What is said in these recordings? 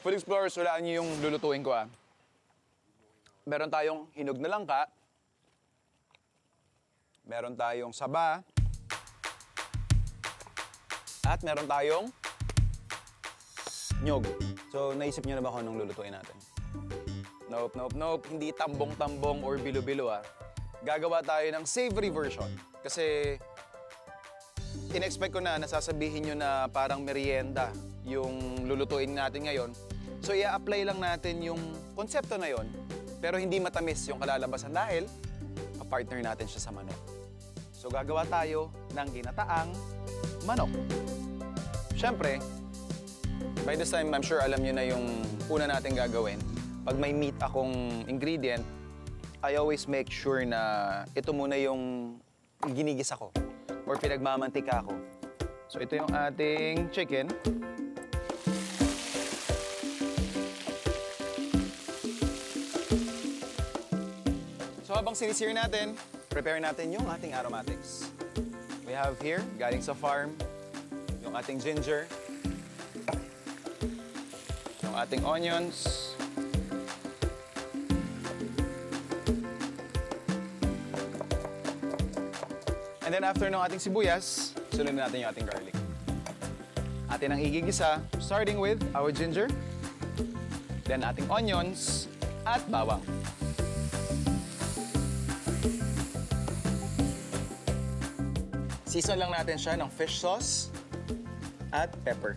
Food Explorers, hulaan niyo yung lulutuin ko ah. Meron tayong hinog na langka. Meron tayong saba. At meron tayong nyog. So, naisip niyo na ba kung anong lulutuin natin? Nope, nope, nope. Hindi tambong-tambong or bilo-bilo ah. Gagawa tayo ng savory version. Kasi in-expect ko na nasasabihin nyo na parang merienda yung lulutuin natin ngayon. So, i-apply lang natin yung konsepto na yon, pero hindi matamis yung kalalabasan dahil ka-partner natin siya sa manok. So, gagawa tayo ng ginataang manok. Siyempre, by this time, I'm sure alam nyo na yung una natin gagawin. Pag may meat akong ingredient, I always make sure na ito muna yung ginigisa ko or pinagmamantika ko. So, ito yung ating chicken. So, habang sinisir natin, prepare natin yung ating aromatics. We have here, galing sa farm, yung ating ginger, yung ating onions, and then after ng ating sibuyas, sunod natin yung ating garlic. Atin ang igigisa, starting with our ginger, then ating onions, at bawang. Season lang natin siya ng fish sauce at pepper.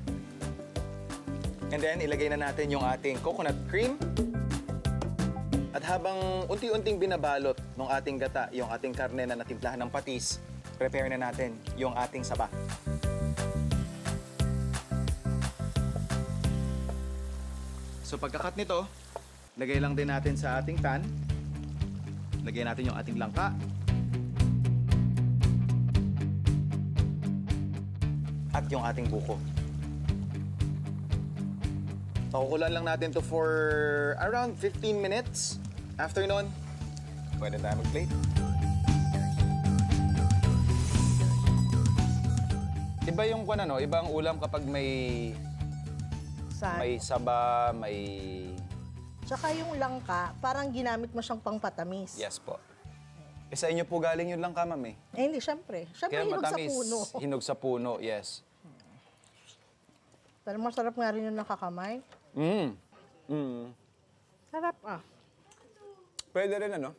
And then, ilagay na natin yung ating coconut cream. At habang unti-unting binabalot ng ating gata, yung ating karne na natimplahan ng patis, prepare na natin yung ating saba. So pagkakat nito, lagay lang din natin sa ating pan. Lagay natin yung ating langka. At yung ating buko. Pakukulan lang natin to for around 15 minutes. After nun, pwede tayo mag-plate. Iba yung ano, ibang ulam kapag may saba, may... Tsaka yung langka, parang ginamit mo siyang pangpatamis. Yes po. Eh, sa inyo po galing yung langka, ma'am eh. Eh, hindi, syempre. Syempre, hinog matamis, sa puno. Hinog sa puno, yes. Pero masarap nga rin yung nakakamay. Sarap ah. Pwede rin ano?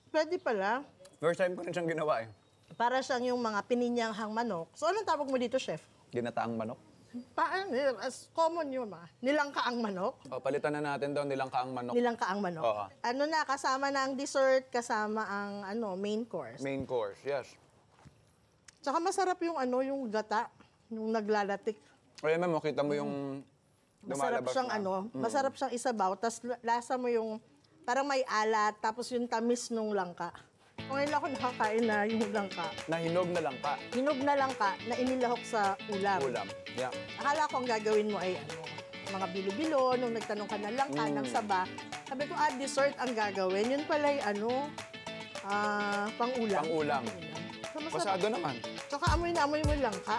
Pwede pala. First time ko rin siyang ginawa eh. Para siyang yung mga pininyanghang manok. So, anong tawag mo dito, chef? Ginataang manok. Paano? As common yun ba? Nilangkaang manok? O, palitan na natin daw nilangkaang manok. Nilangkaang manok. Oo. Ano na, kasama na ang dessert, kasama ang main course. Main course, yes. Tsaka masarap yung yung gata, yung naglalatik. O yan, ma'am, kita mo yung Masarap lumalabas siyang na. masarap siyang isabaw, tapos lasa mo yung parang may alat, tapos yung tamis nung langka. Ngayon ako nakakain na yung langka. Na hinog na langka. Hinog na langka na inilahok sa ulam. Ulam, yeah. Akala ko ang gagawin mo ay mga bilo-bilo, nung nagtanong ka ng langka, ng saba. Sabi ko, dessert ang gagawin. Yun pala ay pang-ulam. Pang-ulam. So, masarap. Pasado naman. Tsaka amoy na amoy mo yung langka.